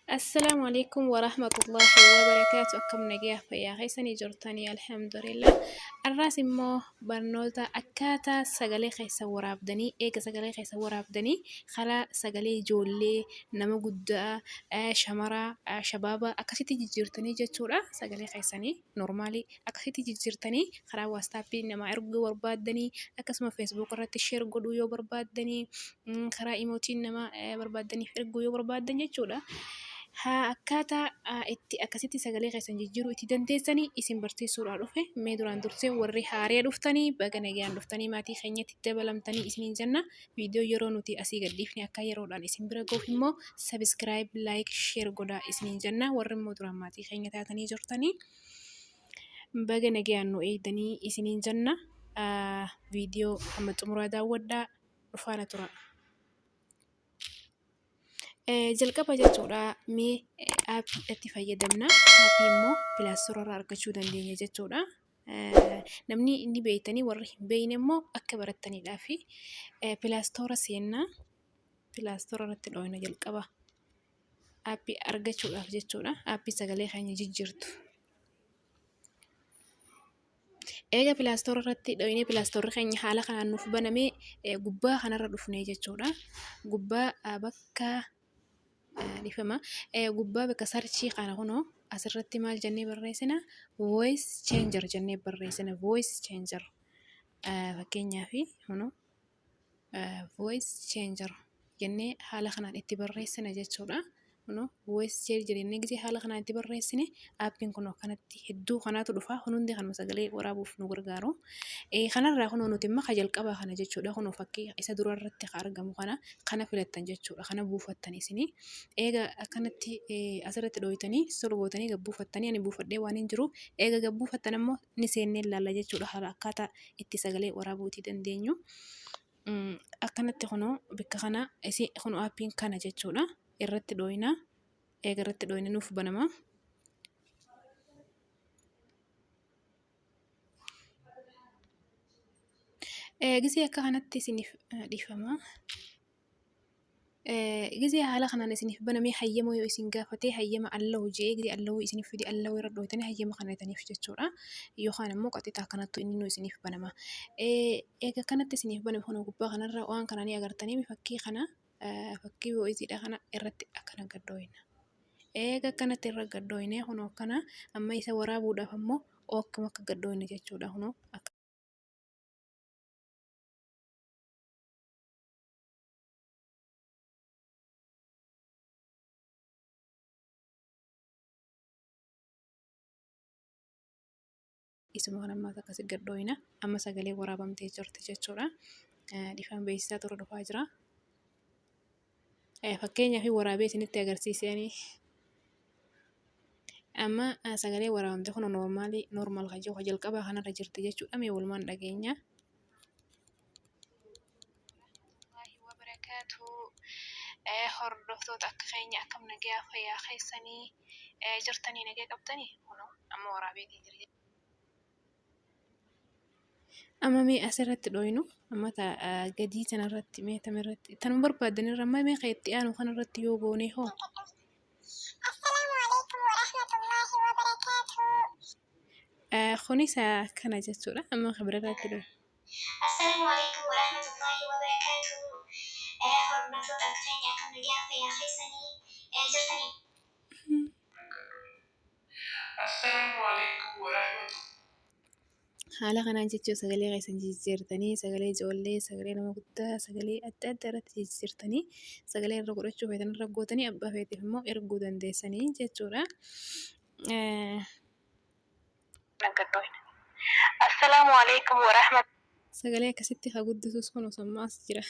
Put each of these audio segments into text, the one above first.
السلام عليكم ورحمة الله وبركاته. أكم نجاح فيا خيسني جرتني الحمد لله. الراس مو برنولتا أكاتا سجلي خيس ورابدني إيك سجلي خيس ورابدني خلا سجلي جولي نما قد شمرة شبابة أكسيتي جرتني جتورا سجلي خيسني نورمالي أكسيتي جرتني خلا واستابي نما أرجو وربادني أكسم فيسبوك رات الشير قدو يو بربادني خلا إيموتين نما بربادني في أرجو يو بربادني جتورا haa akkaataa itti akkasitti sagalee keessan jijjiiruu itti dandeessanii isin barsiisuudhaan dhufe mee duraan dursee warri haaree dhuftanii baga nagaan dhuftanii maatii keenyatti dabalamtanii isiniin jenna viidiyoo yeroo nuti asii gadhiifne akka yeroodhaan isin bira gahuuf immoo sabiskiraayib laayik sheer godhaa isiniin jenna warri immoo duraan maatii keenya taatanii jirtanii baga nagaan nu eegdanii isiniin jenna viidiyoo hamma xumuraa daawwadhaa dhufaana tura. jalqaba jechuudha mee aappii itti fayyadamna aappii immoo pilaastoroorraa argachuu dandeenya jechuudha. Namni inni beeytanii warri hin beeyne immoo akka barattaniidhaa fi pilaastoora seennaa pilaastoora irratti dhooyna jalqaba aappii argachuudhaaf jechuudha. Aappii sagalee keenya jijjiirtu. Eega pilaastoora irratti dhooyne pilaastoorri keenya haala kanaan nuuf banamee gubbaa kanarra dhufnee jechuudha. Gubbaa bakka difama gubbaa bakka sarchii kana kunoo asirratti maal jennee barreessina voice changer jennee barreessina voice changer fakkeenyaaf kunoo voice changer jennee haala kanaan itti barreessina jechuudha. Kunoo voice changer jennee gisee haala kanaan itti barreessine aappiin kunoo kanatti hedduu kanaatu dhufa hundi kanuma sagalee waraabuuf nu gargaaru. Kanarraa kunoo nuti immoo jalqabaa kana jechuudha kunoo fakkii isa dura irratti argamu kana filattan jechuudha kana buufattan isinii eega akkanatti asirratti dhooytanii solgootanii gabbuufattanii ani buufadhee waan hin jiru eega gabbuufattan immoo ni seennee ilaalla jechuudha haala akkaataa itti sagalee waraabuutii dandeenyu akkanatti kunoo bakka kana isin kunoo aappiin kana jechuudha irratti dhooyna eega irratti dhooyna nuuf banama. Gisee akka kanatti isiniif dhifama. Gisee haala kanaan isiniif banamee hayyama yoo isin gaafatee hayyama allahu jee gisee allahu isiniif fidi allahu irra dhooytanii hayyama kanataniif jechuudha. Yookaan immoo qaxitaa kanattu inni nu isiniif banama. Eega kanatti isiniif baname kunoo gubbaa kanarra waan kana ni agartanii fakkii kana fakkii voiceedha kana irratti akkana gaddooyna. Eega kanatti irra gaddooyne kunoo kana amma isa waraabuudhaaf ammoo akkuma akka gaddooyne jechuudha kunoo akka isuma kana ammaas akkasi gaddooyna amma sagalee waraabamtee jirti jechuudha. Dhifaan beeksisaa turre dhufaa jira. Fakkeenyaaf waraabee isinitti agarsiisanii amma sagalee waraabamte kun normaal hajoo jalqabaa kanarra jirti jechuudha. Mee walumaan dhageenya. Hordoftoota akka keenya akkam nagaa fayyaa keessanii jirtanii nagaa qabtanii amma waraabee jira. Amma mee asirratti dhooynu amma gadii sanarratti mee tamirratti tanuma barbaadanirra amma mee itti aanu kanarratti yoo goone hoo. Kunis kana jechuudha amma kabirarratti dhooynu. Assalaamu alaikum warahmatullahi wabarakatuh. Hordoftoota akka keenya akkam nagaa fayyaa keessanii jirtanii. Assalaamu alaikum warahmatullahi. Haala kanaan jechuun sagalee keessan jijjiirtanii sagalee ijoollee sagalee nama guddaa sagalee adda addaa irratti jijjiirtanii sagalee irra godhachuu feetan irra gootanii abbaa feeteef immoo erguu dandeessanii jechuudha. Assalaamu alaikum warahmatullahi. Sagalee akkasitti haa guddisuus kun osammaas jira.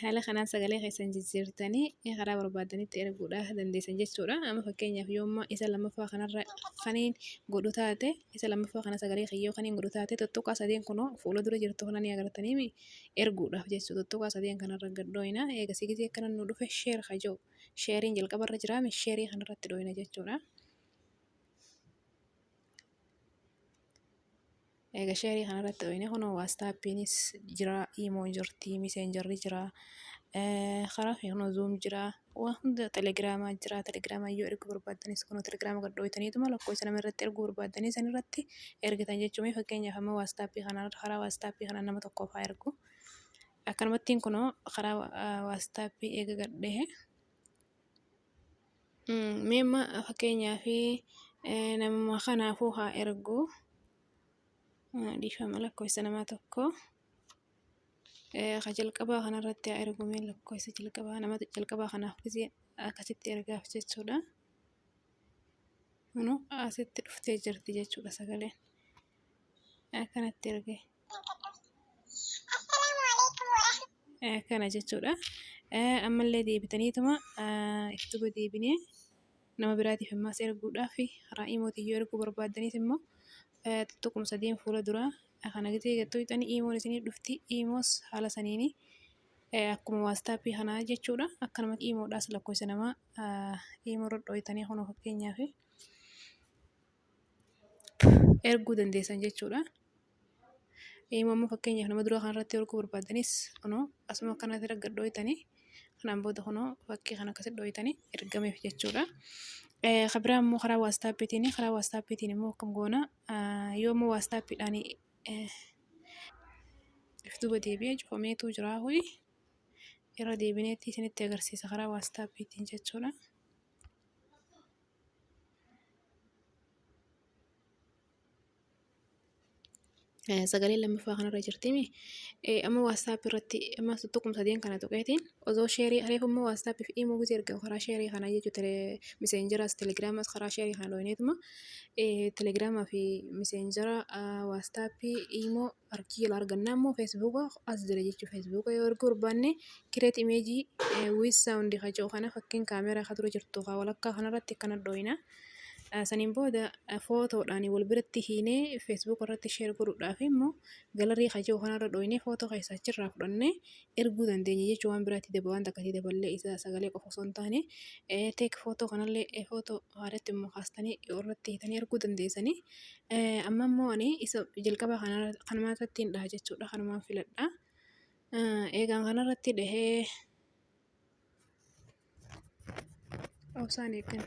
Haala kanaan sagalee keessan jijjiirtanii karaa barbaadanitti erguudhaaf dandeessan jechuudha. Amma fakkeenyaaf yoomma isa lammaffaa kanarra kaniin godhu taate isa lammaffaa kana sagalee kiyyoo kaniin godhu taate tuttuqaa sadeen kunoo fuula dura jirtu kana ni agartanii erguudhaaf jechuudha. Tuttuqaa sadeen kanarra gaddooyna eegasii gisee akkana nu dhufe sheer hajoo sheeriin jalqabarra jiraame sheerii kanarratti dhooyna jechuudha. Eega sheerii kanarratti dhooyne kunoo waastaappiinis jira iimoon jirti miseenjarri jira karaa fe'uun zoom jira waan hunda telegiraamaa jira telegiraamaa yoo erguu barbaaddanis kun telegiraama gad dhooytaniituma lakkoofsa nama irratti erguu barbaaddanis san irratti ergitan jechuun fakkeenyaaf amma waastaappii kanaan karaa waastaappii kanaan nama tokkoof haa ergu akkanumattiin kunoo karaa waastaappii eega gadhee meemma fakkeenyaaf nama kanaafuu haa ergu dhiifama lakkoofsa namaa tokko jalqabaa kanarratti haa ergu mee lakkoofsa jalqabaa nama jalqabaa kanaaf gisee akkasitti ergaaf jechuudha. Kunoo asitti dhuftee jirti jechuudha sagaleen akkanatti ergee akkana jechuudha. Ammallee deebitaniituma iftuba deebinee nama biraatiif ammaas erguudhaaf karaa iimootii yoo erguu barbaaddanis immoo tokkuma sadeen fuula duraa kana gisee gattoytanii iimoon isinii dhufti iimoos haala saniini akkuma waastaappii kanaa jechuudha. Akkanumatti iimoodhaas lakkoofsa namaa iimoo irra dhooytanii kunoo fakkeenyaaf erguu dandeessan jechuudha. Iimoo ammoo fakkeenyaaf nama duraa kanarratti erguu barbaaddanis kunoo asuma akkanatti irra gad dhooytanii kanaan booda kunoo fakkii kana akkasitti dhooytanii ergameef jechuudha. Kabiraa immoo karaa waastaappiitiin immoo akkam goona yoo immoo waastaappiidhaan iftuba deebi'ee cufameetu jira ho'i irra deebineetti isinitti agarsiisa karaa waastaappiitiin jechuudha. Sagalee lammaffaa kanarra jirtimi amma waastaappii irratti amma tokkuma sadeen kana tuqeetiin osoo sheerii areefummoo waastaappii fi iimoo gisee ergamu karaa sheerii kanaa jechuudha. Miseenjeraas telegiraamaas karaa sheerii kana dhooyneetuma telegiraamaa fi miseenjera waastaappii iimoo harki jala argannaa immoo feesbuuka as jira jechuudha. Feesbuuka yoo erguu barbaanne kireet imeejii wiis saawundi haja'u kana fakkiin kaameeraa kan ture jirtu haa walakkaa kanarratti akkana dhooyna. Saniin booda footoodhaan wal biratti hiinee feesbuuk irratti sheer godhuudhaaf immoo galarii haja'u kanarra dhooyinee footoo keessaa achirraa fudhannee erguu dandeenya jechuudha. Waan biraatti waan akkasii daballee isa sagalee qofa osoo hin taane teek footoo kanallee footoo haadhatti immoo kaastanii irratti hiitanii erguu dandeessanii. Amma immoo ani isa jalqabaa kanarratti hin dhaha jechuudha. Kanumaan filadha. Eegaan kanarratti dhahee obsaan eeggan.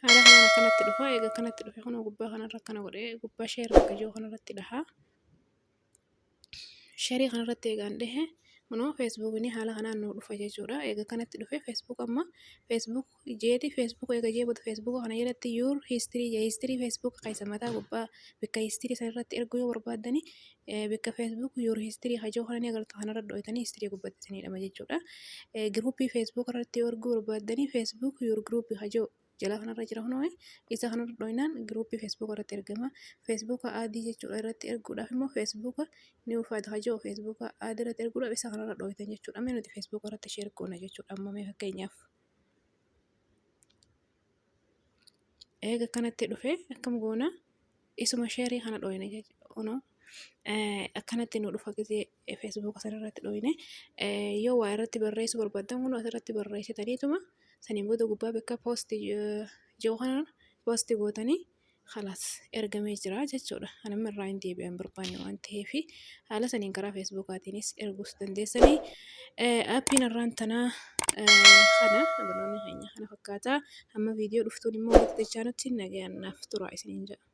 Haala kanaan akkanatti dhufa eega akkanatti dhufe kunoo gubbaa kanarra akkana godhee gubbaa sheerii akka jiru kanarratti dhaha. Sheerii kanarratti eegaan dhahe kunoo feesbuukni haala kanaan nuu dhufa jechuudha. Eega akkanatti dhufe feesbuuk amma feesbuuk jeeti feesbuuk eega jeebuutu feesbuuk kana jalatti yuur hiistirii feesbuuk keessa mataa gubbaa bakka hiistirii sanarratti erguu yoo barbaaddani bakka feesbuuk yuur hiistirii hajoo kana ni agarta kanarra dhooytanii hiistirii gubbattisaniidhama jechuudha. Giruuppii feesbuuk irratti yoo erguu barbaaddani feesbuuk yuur giruuppii hajoo jala kanarra jira kunoo isa kanarra dhooynaan giruuppii feesbuuk irratti ergama. Feesbuuka aadii jechuudha irratti erguudhaaf immoo feesbuuka ni uffata hajoo feesbuuka aadii irratti erguudhaaf isa kanarra dhooytan jechuudha. Mee nuti feesbuuk irratti sheer goona jechuudha. Amma mee fakkeenyaaf eega akkanatti dhufe akkam goona isuma sheerii kana dhooyna jechuudha. Akkanatti nu dhufa gisee feesbuuka sanarratti dhooyne yoo waa irratti barreessuu barbaaddan kun asirratti barreessitaniituma saniin booda gubbaa bakka poostii jiru kanaan poostii gootanii khalaas ergamee jira jechuudha. Anamma irraa hin deebi'an barbaanne waan ta'eef haala saniin karaa feesbuukaatiinis erguus dandeessanii. Aappiin irraan tanaa kana barnoonni keenya kana fakkaata. Amma viidiyoo dhuftuun immoo walitti dachaa nutti nagayaan naaf tura isiniin jedha.